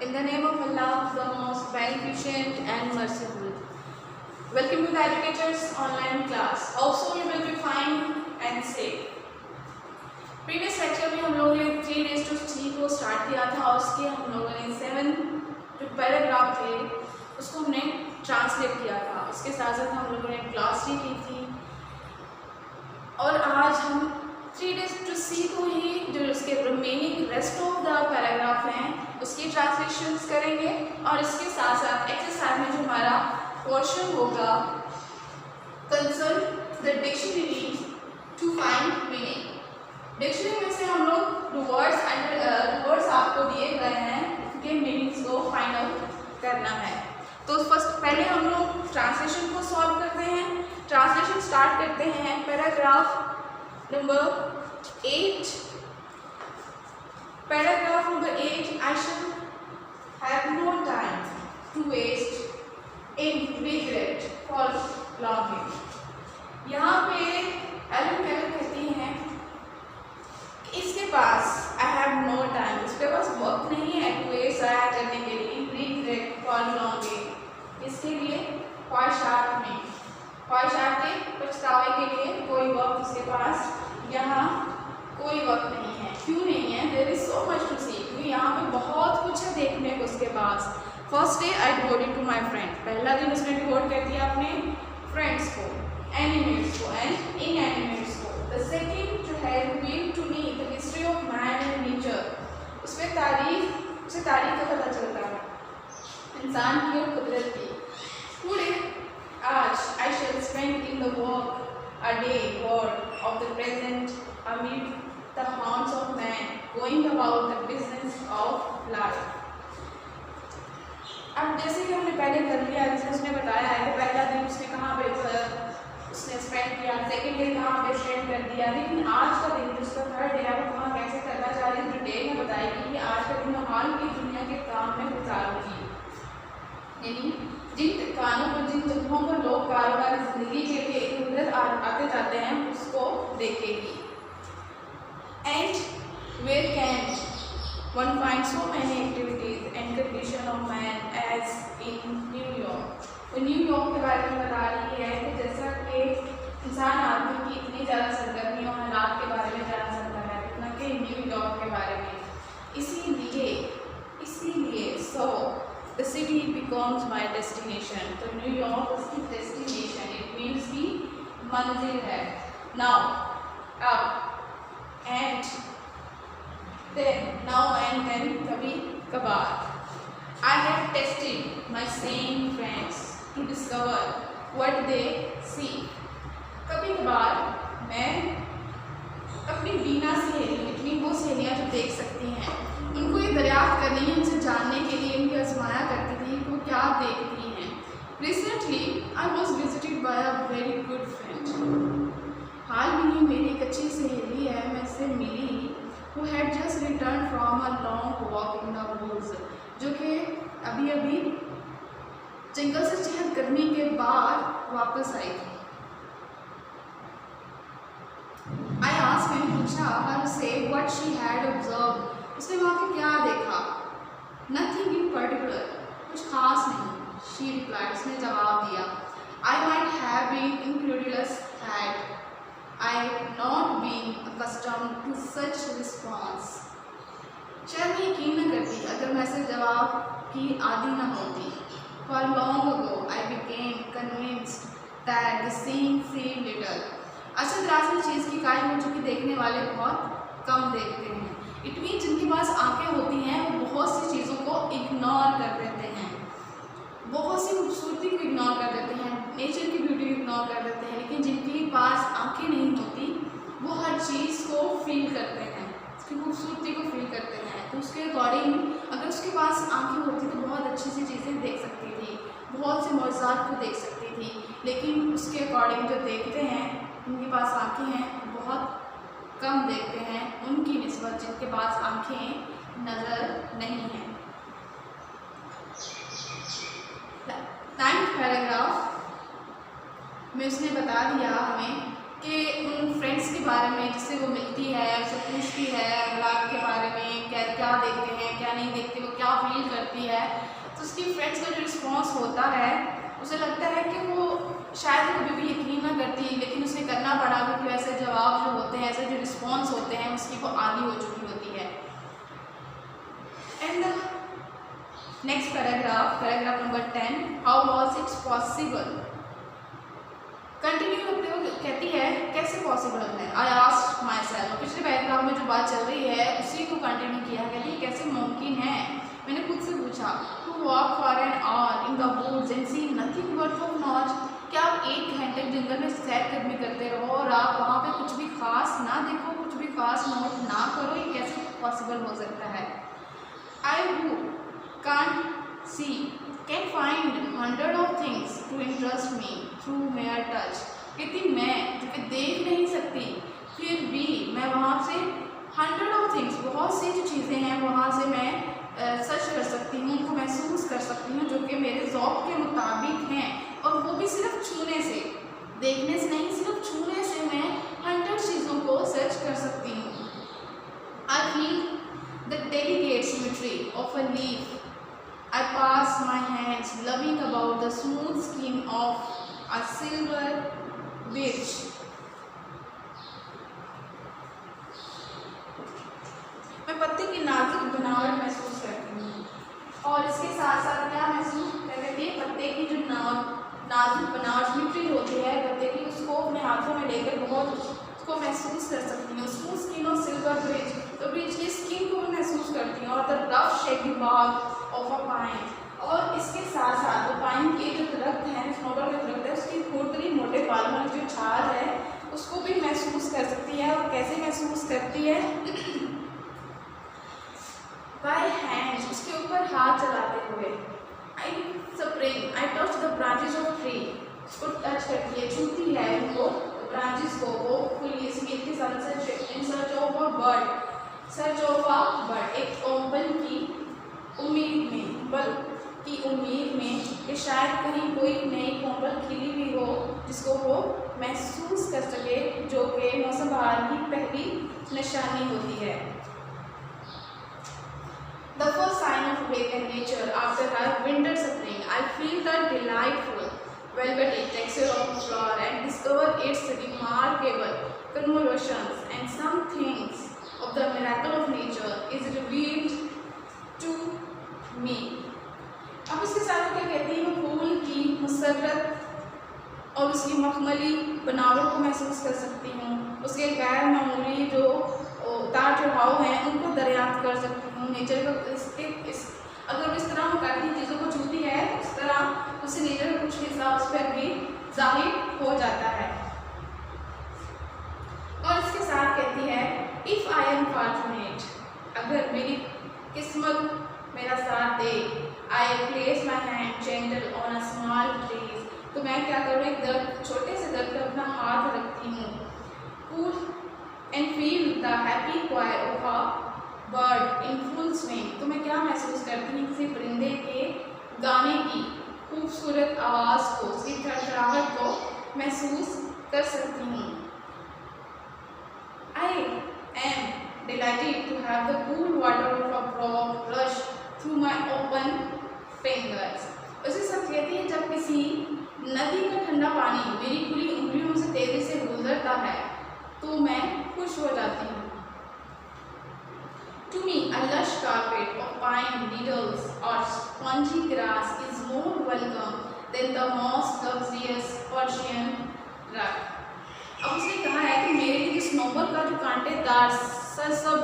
In the name of Allah, the most beneficent and merciful. Welcome to the Educators online class. Also you will be fine and safe. Previous lecture में हम लोगों ने 3 days to C को start किया था और उसके हम लोगों ने 7 जो पैराग्राफ थे उसको हमने ट्रांसलेट किया था। उसके साथ साथ हम लोगों ने क्लास भी की थी और आज हम 3 days to C को ही जो उसके remaining rest of the paragraph हैं उसकी ट्रांसलेशंस करेंगे और इसके साथ साथ एक्सरसाइज में जो हमारा पोर्शन होगा concern the dictionary to find meaning. Dictionary में से हम लोग वर्ड्स आपको दिए गए हैं उनके मीनिंग्स को फाइंड आउट करना है। तो पहले हम लोग ट्रांसलेशन को सॉल्व करते हैं। ट्रांसलेशन स्टार्ट करते हैं paragraph number 8। Paragraph number 8, I shall have no time to waste in regret for longing। यहाँ पे एलन केलर कहती हैं इसके पास I have no time, इसके पास वक्त नहीं है टू वेस्ट ज़ाया करने के लिए रिग्रेट फॉर लॉन्गिंग, इसके लिए ख्वाहिशात के पछतावे के लिए कोई वक्त उसके पास यहाँ कोई वक्त नहीं है। क्यों नहीं है? There is so much to see, क्योंकि यहाँ पे बहुत कुछ है देखने को उसके पास। First day I devoted to my friend, पहला दिन उसने डिवोट कर दिया अपने फ्रेंड्स को, एनिमेट्स को एंड इन एनिमेट्स को। द सेकेंड जो है reveal to me the history of man and nature, उसे तारीख का पता चलता है इंसान की और कुदरत की। टुडे आज I shall spend in the work a day bored of the present amid the haunts of man going about the business of life। अब जैसे कि हमने पहले कर लिया, जैसे उसने बताया है कि पहला दिन उसने कहाँ पे उसने स्पेंड किया, सेकेंड डे कहाँ पे स्पेंड कर दिया, लेकिन आज का दिन जिसका थर्ड डे है वो कहाँ कैसे करना चाह रही है डिटेल में बताएगी कि आज का दिन हाल की दुनिया के काम में गुजारूंगी। यानी जिन कानों पर जिन जगहों पर लोग कारोबार जिंदगी के लिए इधर उधर आते जाते हैं उसको देखेगी। And where can one find so many activities and condition of man as in New York. वो न्यूयॉर्क के बारे में बता रही है कि जैसा कि इंसान आदमी की इतनी ज़्यादा सरगर्मियों हालात के बारे में जान सकता है उतना कि न्यूयॉर्क के बारे में। इसीलिए सो The city becomes my destination। तो न्यूयॉर्क उसकी डेस्टिनेशन, इट मीन्स की मंजिल है। नाउ एंड देन कभी कभार I have tested my sane friends to discover what they see। कभी कभार मैं अपनी बीना सहेली, इतनी वो सहेलियाँ जो देख सकती हैं, उनको ये दरियाफ्त करने की, उनसे जानने के लिए उनकी आजमाया करती थी वो क्या देखती हैं। Recently I was visited by a very good friend. हाल ही में मेरी एक अच्छी सहेली है, मैं इससे मिली, who had just return from a long walk in the woods, जो कि अभी जंगल से चहलकदमी के बाद वापस आई थी। आई आस्क्ड, मैंने पूछा हर से व्हाट शी हैड ऑब्जर्व्ड, उसने वहाँ पे क्या देखा। नथिंग इन पर्टिकुलर, कुछ खास नहीं। शी रिप्लाइड, उसने जवाब दिया, I might have been incredulous had I not been accustomed to such response. शायद मैं यकीन न करती अगर मैं ऐसे जवाब की आदी न होती। For long ago I became convinced that the seeing feel little. अच्छा दरअसल चीज़ की कायल हो चुकी, देखने वाले बहुत कम देखते हैं। इट मीन जिनके पास आंखें होती हैं वो बहुत सी चीज़ों को इग्नोर कर देते हैं, बहुत सी खूबसूरती को इग्नोर कर देते हैं, नेचर की ब्यूटी को इग्नोर कर देते हैं। लेकिन जिनके पास आंखें नहीं होती वो हर चीज़ को फील करते हैं, उसकी खूबसूरती को फील करते हैं। तो उसके अकॉर्डिंग अगर उसके पास आंखें होती तो बहुत अच्छी सी चीज़ें देख सकती थी, बहुत से मौजूदात को देख सकती थी। लेकिन उसके अकॉर्डिंग जो देखते हैं उनके पास आंखें हैं बहुत कम देखते हैं उनकी निस्बत जिनके पास आंखें नज़र नहीं हैं। 9th पैराग्राफ में उसने बता दिया हमें कि उन फ्रेंड्स के बारे में जिससे वो मिलती है, उससे पूछती है औलाद के बारे में, क्या क्या देखते हैं, क्या या नहीं देखती, वो क्या फील करती है। तो उसकी फ्रेंड्स का जो रिस्पॉन्स होता है उसे लगता है कि वो शायद कभी भी यकीन ना करती, लेकिन उसे करना पड़ा क्योंकि ऐसे जवाब जो होते हैं, ऐसे जो रिस्पॉन्स होते हैं उसकी वो आदी हो चुकी होती है। And next paragraph number 10, how was it's possible. Continue करते हुए कहती है कैसे पॉसिबल है। आई आस्क्ड माई सेल्फ, पिछले पैराग्राफ में जो बात चल रही है उसी को कंटिन्यू किया, कहती है कैसे मुमकिन है, मैंने खुद से पूछा, to walk for an hour in the woods and see nothing but of notch, क्या आप 1 घंटे जंगल में सैरकदमी करते रहो और आप वहाँ पे कुछ भी खास ना देखो, कुछ भी खास नोट ना करो, ये कैसे पॉसिबल हो सकता है। I who can't see can find 100 of things to interest me through mere touch, कहती मैं जो कि देख नहीं सकती फिर भी मैं वहाँ से 100 of things, बहुत सी जो चीज़ें हैं वहाँ से मैं सर्च कर सकती हूँ, उनको महसूस कर सकती हूँ जो कि मेरे ज़ौक़ के मुताबिक हैं, और वो भी सिर्फ छूने से, देखने से नहीं, सिर्फ छूने से मैं 100 चीज़ों को सर्च कर सकती हूँ। I feel the delicate symmetry of a leaf, I pass my hands loving about the smooth skin of a silver birch. मैं पत्ते की नाजुक बनावट महसूस करती हूँ, और इसके साथ साथ क्या महसूस करती है, पत्ते की जो नाजुक बनावट सिमेट्री होती है पत्ते की, उसको अपने हाथों में लेकर बहुत उसको महसूस कर सकती हूँ। Smooth skin of silver bridge, तो ब्रिज की स्किन को भी महसूस करती हूँ, और the rough shaky Bagh of a pine, और इसके साथ साथ वो पाइन के जो दरख्त हैं, स्नोबर के दरख्त है, उसकी खुरदरी मोटे बालों वाली जो छाल है उसको भी महसूस कर सकती है। और कैसे महसूस करती है, बाय हैंड्स, उसके ऊपर हाथ चलाते हुए। I spring, I touch the branches of tree, उसको टच करती है, छूती है उनको ब्रांचेस को, वो फुली स्मेल के साथ in search of a bird, search of a bird, एक कोम्बल की उम्मीद में, बल की उम्मीद में कि शायद कहीं कोई नई कोम्बल खिली हुई हो जिसको वो महसूस कर सके, जो कि मौसम बहार की पहली निशानी होती है। The first sign of awakened nature after her winter spring, I feel the delightful velvety texture of the flower and discover its remarkable convolutions, and some things of the miracle of nature is revealed to me. अब इसके साथ क्या कहती है, मैं फूल की मुसर्रत और उसकी मखमली बनावट को महसूस कर सकती हूँ, उसके गैर मामूली जो उतार चढ़ाव हैं उनको दरियाफ्त कर सकती हूँ। नेचर का अगर इस तरह वो करती चीज़ों को छूती है तो इस तरह उससे नेचर का कुछ हिस्सा उस पर भी जाहिर हो जाता है। और इसके साथ कहती है, इफ़ आई एम फॉर्चुनेट, अगर मेरी किस्मत मेरा साथ दे, I place my hand gentle on a small trees, तो मैं क्या करूँ, एक दर्द, छोटे से दर्द पर अपना हाथ रखती हूँ, cool and feel the happy choir of a bird in full swing, तो मैं क्या महसूस करती हूँ, किसी परिंदे के गाने की खूबसूरत आवाज़ को, उसकी खड़खड़ाहट को महसूस कर सकती हूँ। I am delighted to have the cool water of a brook rush through my open fingers. उसे सब कहती है, जब किसी नदी का ठंडा पानी मेरी खुली उंगलियों से तेजी से गुजरता है तो मैं खुश हो जाती हूँ। To me, a lush carpet of pine needles or spongy grass is more welcome than the most luxurious Persian rug. अब उसने कहा है कि मेरे लिए जो स्नोबर का जो कांटेदार सरसब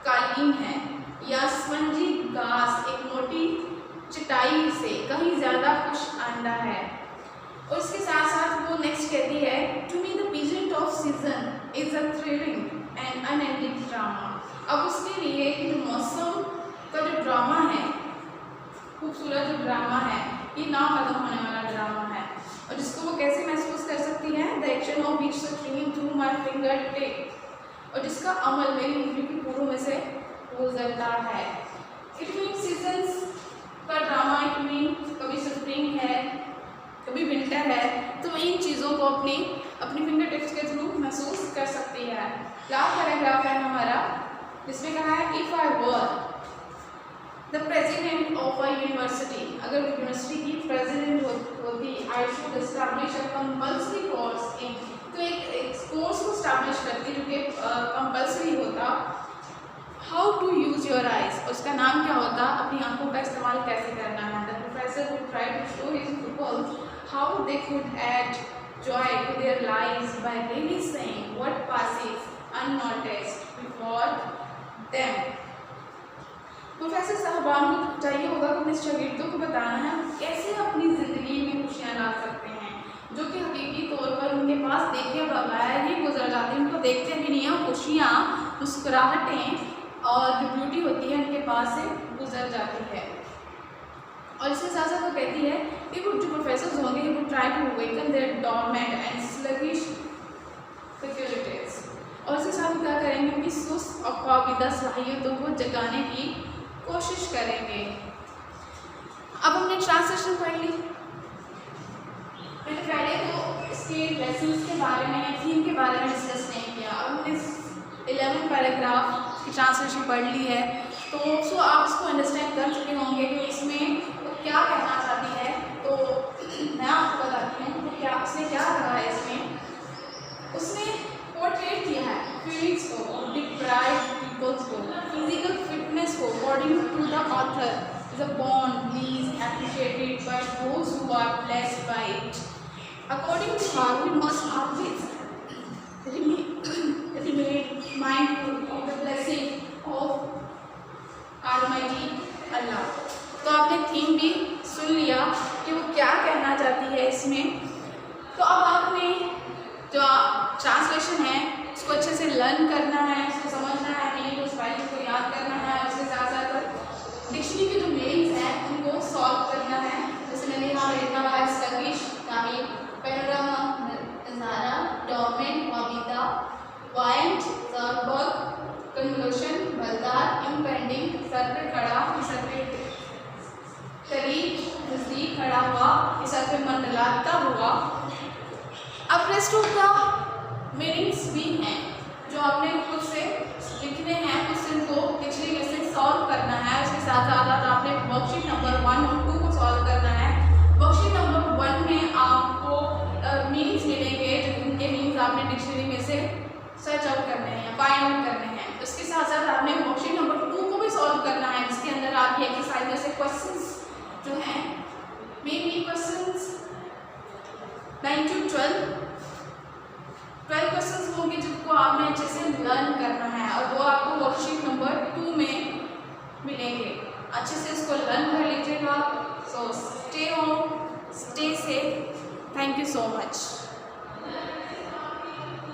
कालीन है या स्पंजी घास एक मोटी चटाई से कहीं ज़्यादा खुश आइंदा है। और इसके साथ साथ वो नेक्स्ट कहती है, to me the pageant of season is a thrilling and unending drama. अब उसके लिए जो मौसम का जो ड्रामा है, खूबसूरत जो ड्रामा है, ये ना खत्म होने वाला ड्रामा है, और जिसको वो कैसे महसूस कर सकती है, the action of which streaming through my finger tip, और जिसका अमल मेरी उंगली की पूरों में से गुजरता है। इट मीन सीजन्स का ड्रामा, इट मीन कभी स्प्रिंग है कभी विंटर है, तो मैं इन चीज़ों को अपनी फिंगर टिप्स के थ्रू महसूस कर सकती है। लास्ट पैराग्राफ है हमारा, जिसमें कहा है, if I were the president of a university, अगर यूनिवर्सिटी की प्रेसिडेंट होती, I should establish a compulsory course in, तो एक कोर्स को स्टैब्लिश करती जो कि कंपल्सरी होता। How to use your eyes, उसका नाम क्या होता, अपनी आंखों का इस्तेमाल कैसे करना है। The professor would try to show his pupils how they could add joy to their lives by really saying what passes unnoticed before them. Professor साहबान को चाहिए होगा कि अपने शागिर्दों को बताना है कैसे अपनी ज़िंदगी में खुशियाँ ला सकते हैं, जो कि हकीकी तौर पर उनके पास देखे बगैर ही गुजर जाती हैं, उनको देखते भी नहीं हैं, खुशियाँ, मुस्कुराहटें और जो ब्यूटी होती है उनके पास से गुजर जाती है। और इसके साथ साथ वो कहती है कि वो जो प्रोफेसर्स होंगे वो try to awaken their dormant and sluggish faculties, और इसके साथ क्या करेंगे, उनकी सुस्त और ख्वाबीदा सलाहियतों को जगाने की कोशिश करेंगे। अब हमने ट्रांसलेशन पढ़ ली, मैंने पहले तो इसके लेसन्स के बारे में, थीम के बारे में डिस्कस नहीं किया। अब हमने 11 पैराग्राफ की ट्रांसलेशन पढ़ ली है, तो आप इसको अंडरस्टैंड कर चुके होंगे कि इसमें क्या कहना चाहती है। तो मैं आपको बताती हूँ तो क्या उसने क्या कहा है इसमें, उसने पोर्ट्रेट किया है फीलिंग्स को, डिप्राइव्ड पीपल्स को, फिजिकल फिटनेस को, according to the author is a bond please appreciated by those who are blessed by it. According to her we must always remain mindful of the blessing of Almighty Allah। तो आपने theme भी सुन लिया कि वो क्या कहना चाहती है इसमें। तो अब आपने जो ट्रांसलेशन है उसको अच्छे से लर्न करना है, उसको समझना है, मीनिंग उस वैल्यू को याद करना है, और उसके साथ साथ डिक्शनरी के जो मीनिंग्स हैं उनको सॉल्व करना है। जैसे मैंने यहाँ लिखा हुआ है स्लगिश, कामिल, पैनोरामा, नज़ारा, डोरमेंट, वाबिदा, वाइंट, ज़रबर्ग, कन्वोल्यूशन, बलदार, इम्पेंडिंग, सर पे खड़ा, सर पे करीब, नज़दीक खड़ा हुआ, इस सर पे मंडलाता हुआ। अब रेस्ट ऑफ द मीनिंग्स भी हैं जो आपने खुद से लिखने हैं, खुद से उनको डिक्शनरी में से सॉल्व करना है। उसके साथ साथ आपने वर्कशीट नंबर 1 और 2 को सॉल्व करना है। वर्कशीट नंबर 1 में आपको मीनिंग्स मिलेंगे, जिनके मीनिंग्स आपने डिक्शनरी में से सर्च आउट करने हैं, फाइंड आउट करने हैं। उसके साथ साथ आपने वर्कशीट नंबर 2 को भी सॉल्व करना है, जिसके अंदर आपकी एक्सरसाइज में से क्वेश्चंस जो हैं, मेनली क्वेश्चंस 9 to 12 क्वेश्चंस होंगे जिनको आपने अच्छे से लर्न करना है, और वो आपको वर्कशीट नंबर 2 में मिलेंगे। अच्छे से इसको लर्न कर लीजिएगा। So stay home, stay safe, thank you so much.